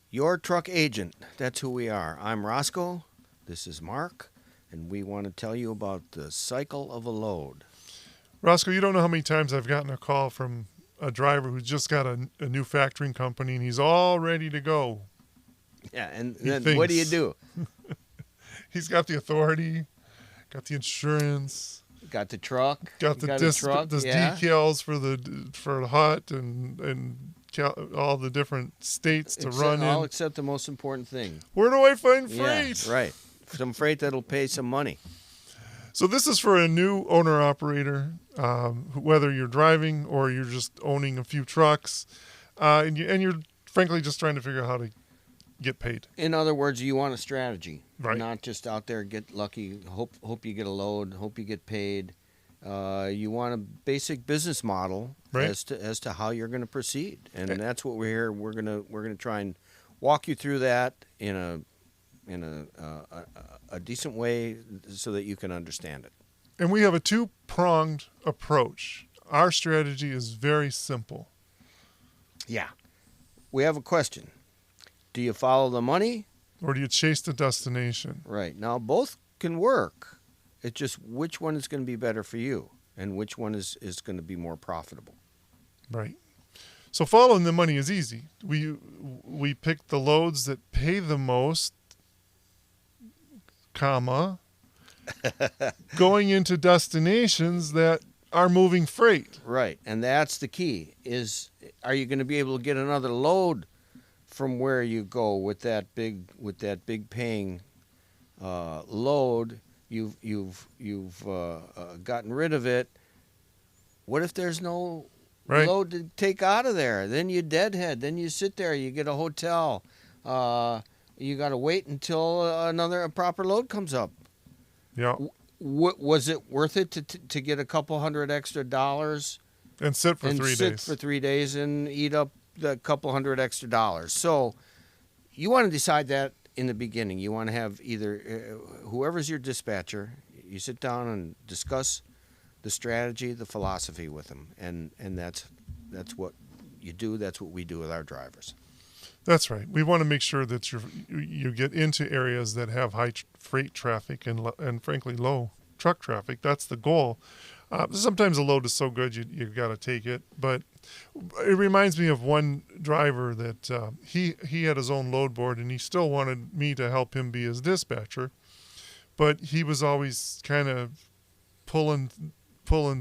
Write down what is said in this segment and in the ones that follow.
Your truck agent. That's who we are. I'm Roscoe. This is Mark. And we want to tell you about the cycle of a load. Roscoe, you don't know how many times I've gotten a call from a driver who's just got a new factoring company and he's all ready to go. Yeah, and He then what do you thinks do? he's got the authority, got the insurance, Got the truck. got You the got a truck. Yeah. decals for the hut and all the different states to run All in. except the most important thing. Where do I find Yeah, freight? right. Some freight that'll pay some money. So this is for a new owner operator, whether you're driving or you're just owning a few trucks, and you're frankly just trying to figure out how to get paid. In other words, you want a strategy, Right. not just out there get lucky. Hope you get a load. Hope you get paid. You want a basic business model Right. as to how you're going to proceed, and that's what we're here. We're gonna try and walk you through that in a decent way so that you can understand it. And we have a two-pronged approach. Our strategy is very simple. Yeah. We have a question. Do you follow the money? Or do you chase the destination? Right. Now, both can work. It's just which one is going to be better for you and which one is going to be more profitable. Right. So following the money is easy. We pick the loads that pay the most, comma, going into destinations that are moving freight. Right. And that's the key is are you going to be able to get another load from where you go with that big paying load? You've gotten rid of it. What if there's no Right. load to take out of there? Then you deadhead. Then you sit there. You get a hotel. You got to wait until a proper load comes up. Yeah. Was it worth it to get a couple hundred extra dollars And sit for and 3 sit days. for 3 days and eat up the couple hundred extra dollars? So you want to decide that in the beginning. You want to have either whoever's your dispatcher, you sit down and discuss the strategy, the philosophy with them, and that's what you do. That's what we do with our drivers. That's right. We want to make sure that you get into areas that have high freight traffic and frankly low truck traffic. That's the goal. Sometimes a load is so good you got to take it, but it reminds me of one driver that he had his own load board and he still wanted me to help him be his dispatcher, but he was always kind of pulling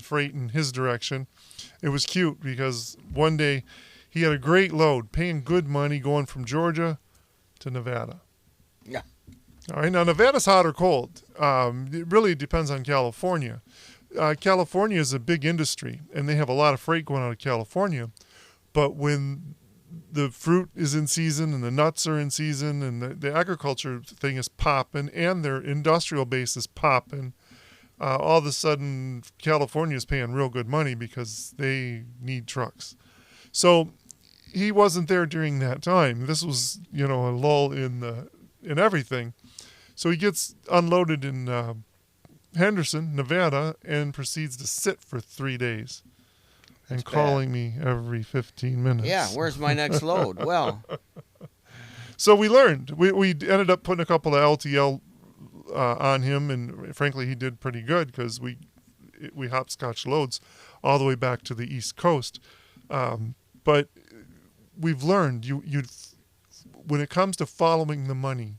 freight in his direction. It was cute because one day he had a great load, paying good money, going from Georgia to Nevada. Yeah. All right. Now, Nevada's hot or cold. It really depends on California. California is a big industry, and they have a lot of freight going out of California. But when the fruit is in season and the nuts are in season and the agriculture thing is popping and their industrial base is popping, all of a sudden California is paying real good money because they need trucks. So he wasn't there during that time. This was, a lull in everything. So he gets unloaded in Henderson, Nevada, and proceeds to sit for 3 days and That's calling me every 15 minutes. Yeah, where's my next load? Well, So we learned. We ended up putting a couple of LTL on him, and frankly, he did pretty good because we hopscotch loads all the way back to the East Coast. But we've learned when it comes to following the money,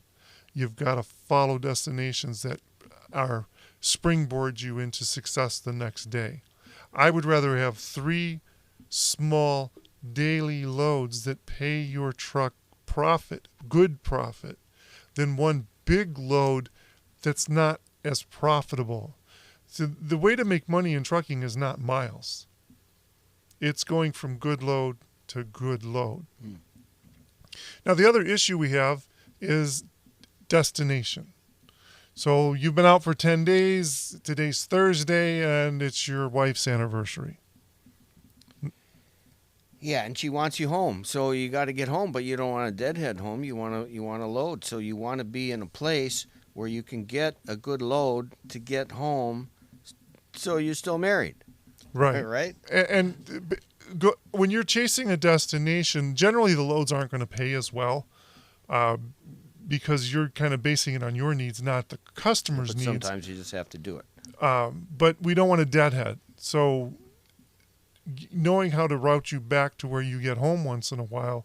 you've got to follow destinations that are springboard you into success the next day. I would rather have 3 small daily loads that pay your truck good profit, than one big load that's not as profitable. So the way to make money in trucking is not miles. It's going from good load to good load. Now, the other issue we have is destination. So you've been out for 10 days, today's Thursday, and it's your wife's anniversary. yeah, and she wants you home, so you got to get home, but you don't want a deadhead home. You want to load, so you want to be in a place where you can get a good load to get home, so you're still married. Right. Right. When you're chasing a destination, generally the loads aren't going to pay as well. uh, because you're kind of basing it on your needs, not the customer's But needs. sometimes you just have to do it. But we don't want a deadhead. So knowing how to route you back to where you get home once in a while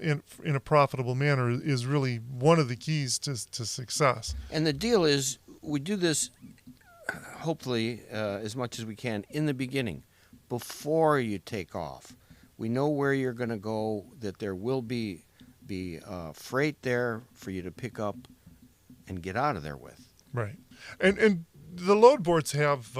in a profitable manner is really one of the keys to success. And the deal is, we do this hopefully as much as we can in the beginning, before you take off. We know where you're going to go, that there will be freight there for you to pick up and get out of there with. Right. And the load boards have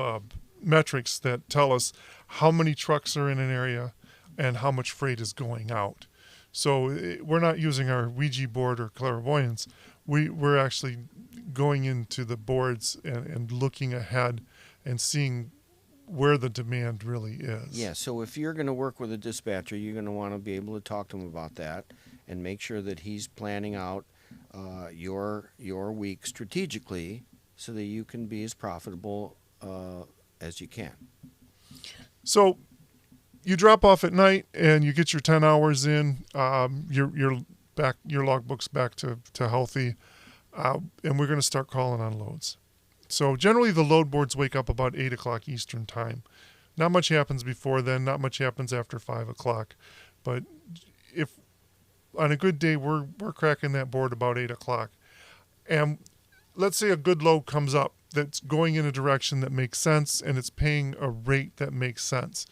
metrics that tell us how many trucks are in an area and how much freight is going out. So we're not using our Ouija board or clairvoyance. We're actually going into the boards and looking ahead and seeing where the demand really is. Yeah, so if you're going to work with a dispatcher, you're going to want to be able to talk to him about that and make sure that he's planning out your week strategically so that you can be as profitable as you can. So you drop off at night and you get your 10 hours in. Your logbook's back to healthy, and we're going to start calling on loads. So generally the load boards wake up about 8 o'clock Eastern time. Not much happens before then. Not much happens after 5 o'clock. But if on a good day we're cracking that board about 8 o'clock, and let's say a good load comes up that's going in a direction that makes sense and it's paying a rate that makes sense.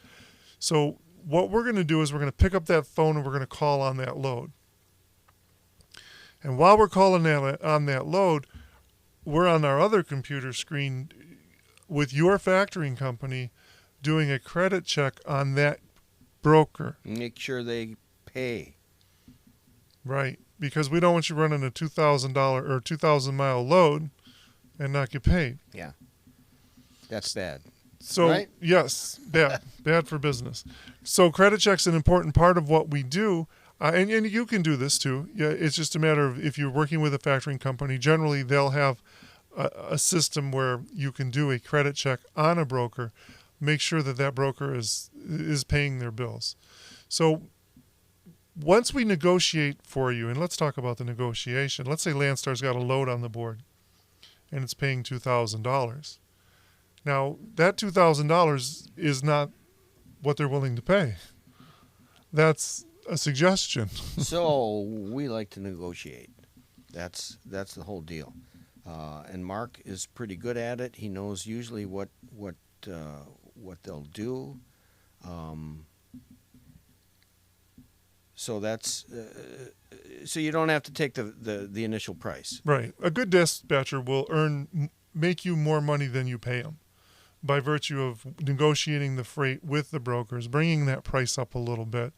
So what we're going to do is we're going to pick up that phone and we're going to call on that load. And while we're calling on that load, we're on our other computer screen with your factoring company doing a credit check on that broker. Make sure they pay. Right. Because we don't want you running a $2,000 or 2,000-mile load and not get paid. Yeah. That's bad. So, right? Yes, bad for business. So credit check's an important part of what we do. And you can do this too. Yeah, it's just a matter of if you're working with a factoring company, generally they'll have a system where you can do a credit check on a broker, make sure that broker is paying their bills. So once we negotiate for you, and let's talk about the negotiation. Let's say Landstar's got a load on the board and it's paying $2,000. Now, that $2,000 is not what they're willing to pay. That's a suggestion. So we like to negotiate. That's the whole deal. And Mark is pretty good at it. He knows usually what they'll do. So that's so you don't have to take the initial price. Right. A good dispatcher will make you more money than you pay them by virtue of negotiating the freight with the brokers, bringing that price up a little bit.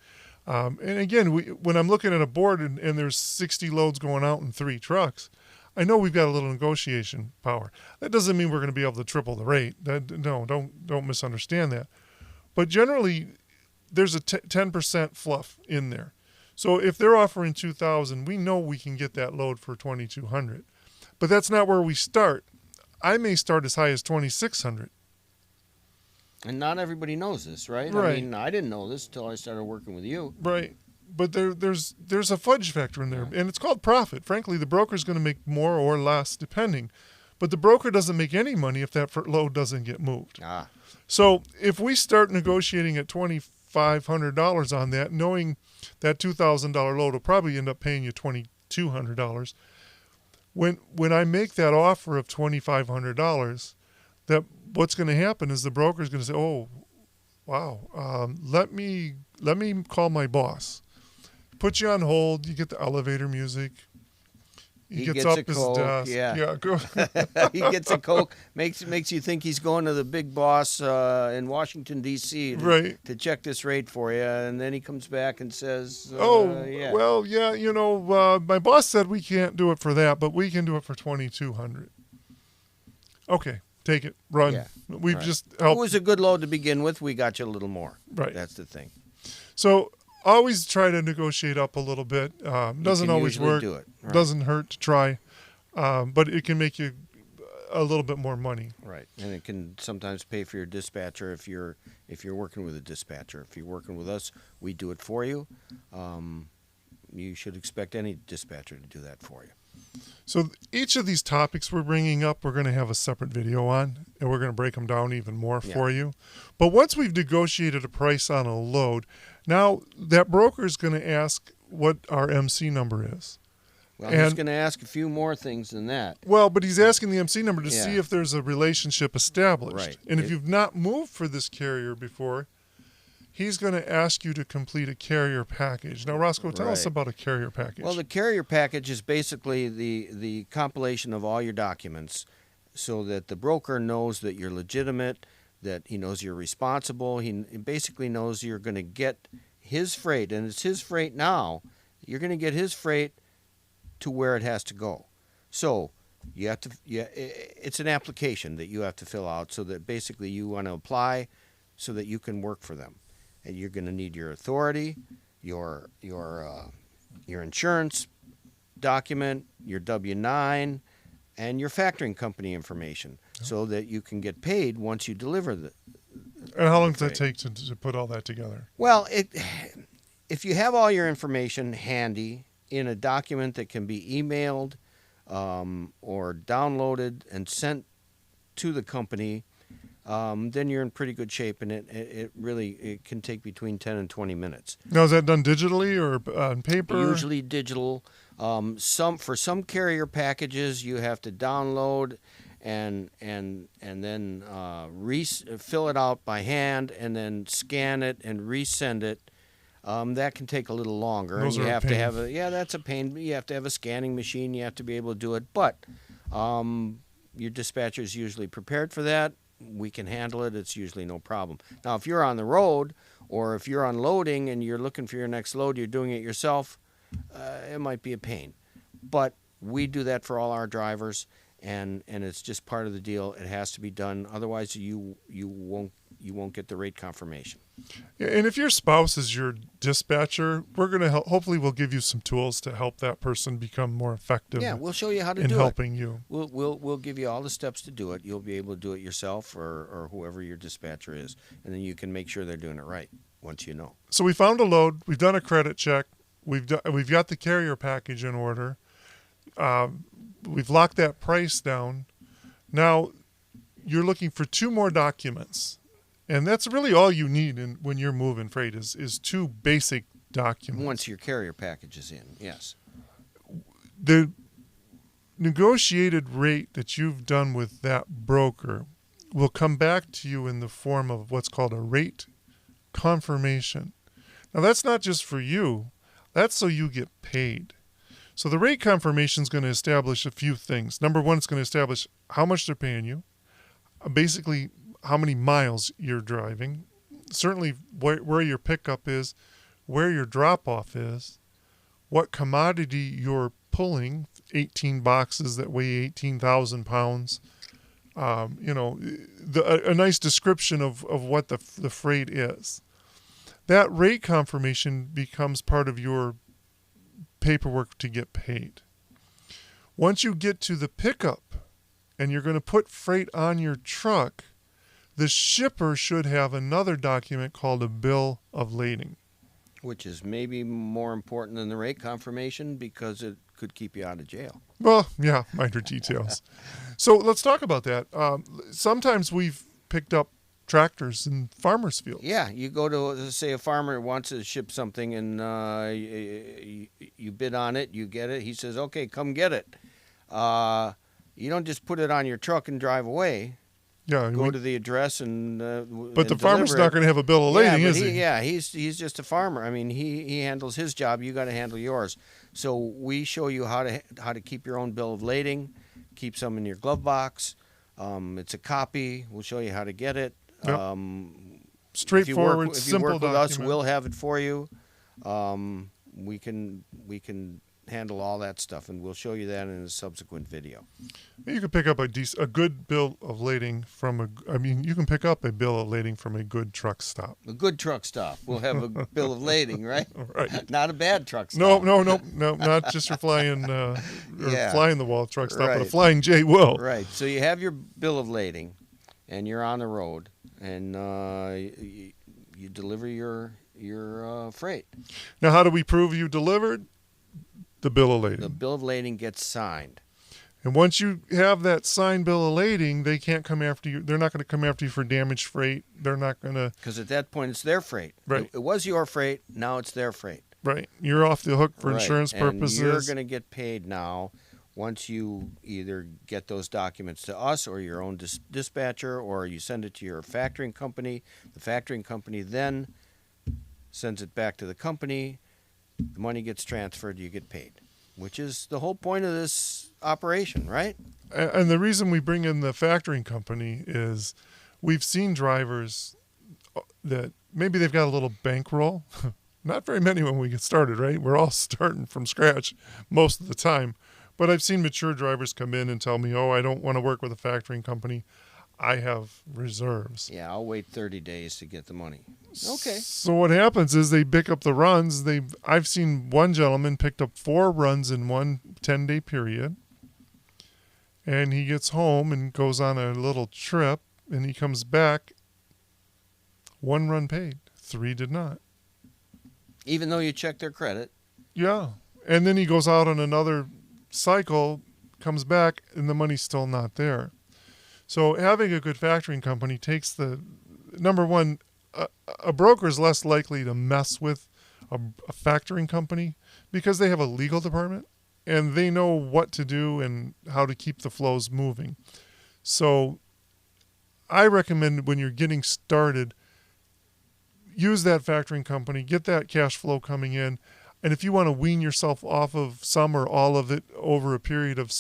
And again, when I'm looking at a board and there's 60 loads going out in 3 trucks, I know we've got a little negotiation power. That doesn't mean we're going to be able to triple the rate. Don't misunderstand that. But generally, there's a 10% fluff in there. So if they're offering 2,000, we know we can get that load for 2,200. But that's not where we start. I may start as high as 2,600. And not everybody knows this, right? Right. I mean, I didn't know this until I started working with you. Right. But there's a fudge factor in there, and it's called profit. Frankly, the broker's going to make more or less depending. But the broker doesn't make any money if that load doesn't get moved. Ah. So if we start negotiating at $2,500 on that, knowing that $2,000 load will probably end up paying you $2,200, when I make that offer of $2,500, that what's going to happen is the broker's going to say, "Oh, wow, let me call my boss." Put you on hold. You get the elevator music. He gets up his Coke, desk. yeah. Go. He gets a Coke, makes you think he's going to the big boss in Washington, D.C. Right. to check this rate for you. And then he comes back and says, yeah. Well, yeah, my boss said we can't do it for that, but we can do it for $2,200. Okay, take it, run. Yeah. We've Right. just It helped. was a good load to begin with. We got you a little more. Right. That's the thing. So always try to negotiate up a little bit. Doesn't can always usually work. do it. Right. Doesn't hurt to try, but it can make you a little bit more money. Right, and it can sometimes pay for your dispatcher if you're working with a dispatcher. If you're working with us, we do it for you. you should expect any dispatcher to do that for you. So each of these topics we're bringing up, we're going to have a separate video on, and we're going to break them down even more Yeah. for you. But once we've negotiated a price on a load, now that broker is going to ask what our MC number is. Well, he's And- going to ask a few more things than that. Well, but he's asking the MC number to Yeah. see if there's a relationship established. Right. And if It- you've not moved for this carrier before, he's going to ask you to complete a carrier package. Now, Roscoe, tell us Right. about a carrier package. Well, the carrier package is basically the compilation of all your documents so that the broker knows that you're legitimate, that he knows you're responsible. He basically knows you're going to get his freight, and it's his freight now. You're going to get his freight to where it has to go. So you have to, it's an application that you have to fill out so that basically you want to apply so that you can work for them. And you're going to need your authority, your insurance document, your W-9, and your factoring company information so that you can get paid once you deliver the. and how long does that Right. take to put all that together? Well, if you have all your information handy in a document that can be emailed or downloaded and sent to the company, then you're in pretty good shape, and it can take between 10 and 20 minutes. Now, is that done digitally or on paper? Usually digital. For some carrier packages, you have to download and then fill it out by hand and then scan it and resend it. That can take a little longer. Those and you are a have to pain. have that's a pain. You have to have a scanning machine. You have to be able to do it. But your dispatcher is usually prepared for that. We can handle it. It's usually no problem. Now, if you're on the road or if you're unloading and you're looking for your next load, you're doing it yourself, it might be a pain. But we do that for all our drivers, and it's just part of the deal. It has to be done. Otherwise, you won't get the rate confirmation. Yeah, and if your spouse is your dispatcher, we're going to hopefully we'll give you some tools to help that person become more effective Yeah, we'll show you how to in do it. helping you. We'll give you all the steps to do it. You'll be able to do it yourself or whoever your dispatcher is, and then you can make sure they're doing it right once you know. So we found a load. We've done a credit check. We've got the carrier package in order. We've locked that price down. Now you're looking for 2 more documents, and that's really all you need when you're moving freight is 2 basic documents. Once your carrier package is in, yes. The negotiated rate that you've done with that broker will come back to you in the form of what's called a rate confirmation. Now, that's not just for you. That's so you get paid. So the rate confirmation is going to establish a few things. Number one, it's going to establish how much they're paying you, basically how many miles you're driving, certainly where your pickup is, where your drop-off is, what commodity you're pulling, 18 boxes that weigh 18,000 pounds, a nice description of what the freight is. That rate confirmation becomes part of your paperwork to get paid. Once you get to the pickup and you're going to put freight on your truck, the shipper should have another document called a bill of lading. Which is maybe more important than the rate confirmation because it could keep you out of jail. Well, yeah, minor details. So let's talk about that. Sometimes we've picked up tractors in farmers' fields. Yeah, you go to, say, a farmer wants to ship something and you bid on it, you get it. He says, okay, come get it. You don't just put it on your truck and drive away. Yeah, Go to the address and but the farmer's not going to have a bill of lading, is he? Yeah, he's just a farmer. I mean, he handles his job. You got to handle yours. So we show you how to keep your own bill of lading. Keep some in your glove box. It's a copy. We'll show you how to get it. Yep. Straightforward, if you simple work with document. us, we'll have it for you. We can handle all that stuff, and we'll show you that in a subsequent video. You can pick up a good bill of lading you can pick up a bill of lading from a good truck stop. A good truck stop. We'll have a bill of lading, right? Right. Not a bad truck stop. No, not just your flying Yeah. flying the wall truck stop, but a Right. flying J will. Right. So you have your bill of lading, and you're on the road, and you deliver your freight. Now, how do we prove you delivered? The bill of The lading. bill of lading gets signed. And once you have that signed bill of lading, they can't come after you. They're not going to come after you for damaged freight. They're not going to. Because at that point, it's their freight. Right. It was your freight. Now it's their freight. Right. You're off the hook for Right. insurance purposes. And you're going to get paid now once you either get those documents to us or your own dispatcher, or you send it to your factoring company. The factoring company then sends it back to the company. The money gets transferred. You get paid, which is the whole point of this operation, right? And the reason we bring in the factoring company is we've seen drivers that maybe they've got a little bankroll. Not very many when we get started, right? We're all starting from scratch most of the time. But I've seen mature drivers come in and tell me, oh, I don't want to work with a factoring company. I have reserves. Yeah, I'll wait 30 days to get the money. Okay. So what happens is they pick up the runs. I've seen one gentleman picked up 4 runs in one 10-day period. And he gets home and goes on a little trip, and he comes back. 1 run paid, 3 did not. Even though you check their credit. Yeah. And then he goes out on another cycle, comes back, and the money's still not there. So having a good factoring company takes the number one. A broker is less likely to mess with a factoring company because they have a legal department and they know what to do and how to keep the flows moving. So I recommend when you're getting started, use that factoring company, get that cash flow coming in. And if you want to wean yourself off of some or all of it over a period of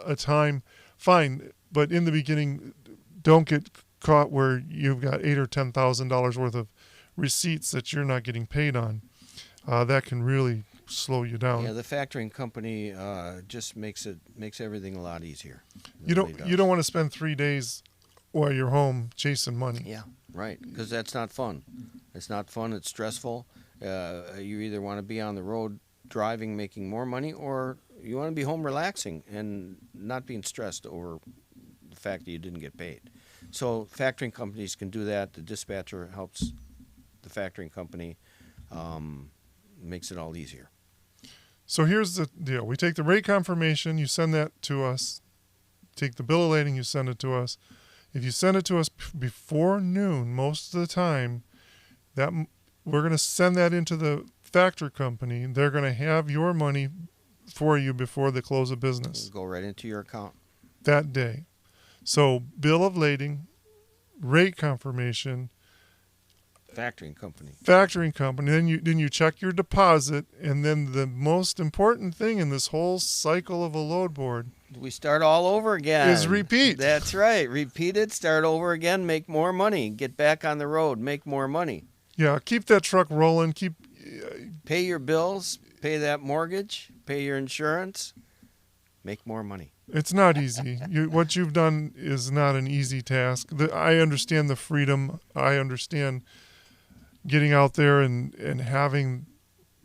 a time, fine. But in the beginning, don't get caught where you've got $8,000 or $10,000 worth of receipts that you're not getting paid on. That can really slow you down. Yeah, the factoring company just makes everything a lot easier. You don't want to spend 3 days while you're home chasing money. Yeah, right. Because that's not fun. It's not fun. It's stressful. You either want to be on the road driving, making more money, or you want to be home relaxing and not being stressed over the fact that you didn't get paid. So factoring companies can do that. The dispatcher helps the factoring company, makes it all easier. So here's the deal. We take the rate confirmation, you send that to us. Take the bill of lading, you send it to us. If you send it to us before noon, most of the time, we're going to send that into the factor company. They're going to have your money for you before the close of business. Go right into your account. That day. So bill of lading, rate confirmation, Factoring company. Then you check your deposit, and then the most important thing in this whole cycle of a load board We start all over again. is repeat. That's right. Repeat it, start over again, make more money, get back on the road, make more money. Yeah, keep that truck rolling. Pay your bills, pay that mortgage, pay your insurance, make more money. It's not easy. What you've done is not an easy task. I understand the freedom. I understand getting out there and having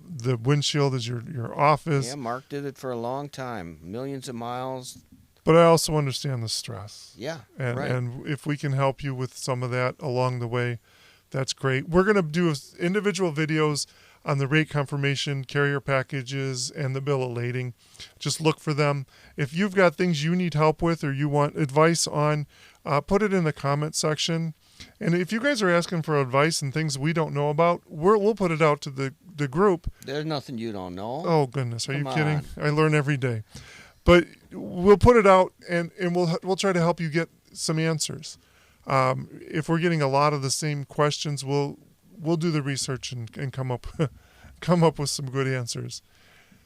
the windshield as your office. Yeah, Mark did it for a long time, millions of miles. But I also understand the stress. Yeah, And, right. and if we can help you with some of that along the way, that's great. We're going to do individual videos on the rate confirmation, carrier packages, and the bill of lading. Just look for them. If you've got things you need help with or you want advice on, put it in the comment section. And if you guys are asking for advice and things we don't know about, we'll put it out to the group. There's nothing you don't know. Oh, goodness. Are you Come kidding? on. I learn every day. But we'll put it out, and we'll try to help you get some answers. If we're getting a lot of the same questions, we'll do the research and come up with some good answers.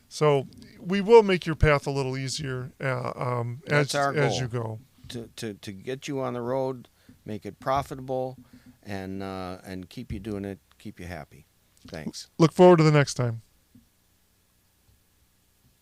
So we will make your path a little easier That's our as goal. you go. To get you on the road, make it profitable, and keep you doing it, keep you happy. Thanks. Look forward to the next time.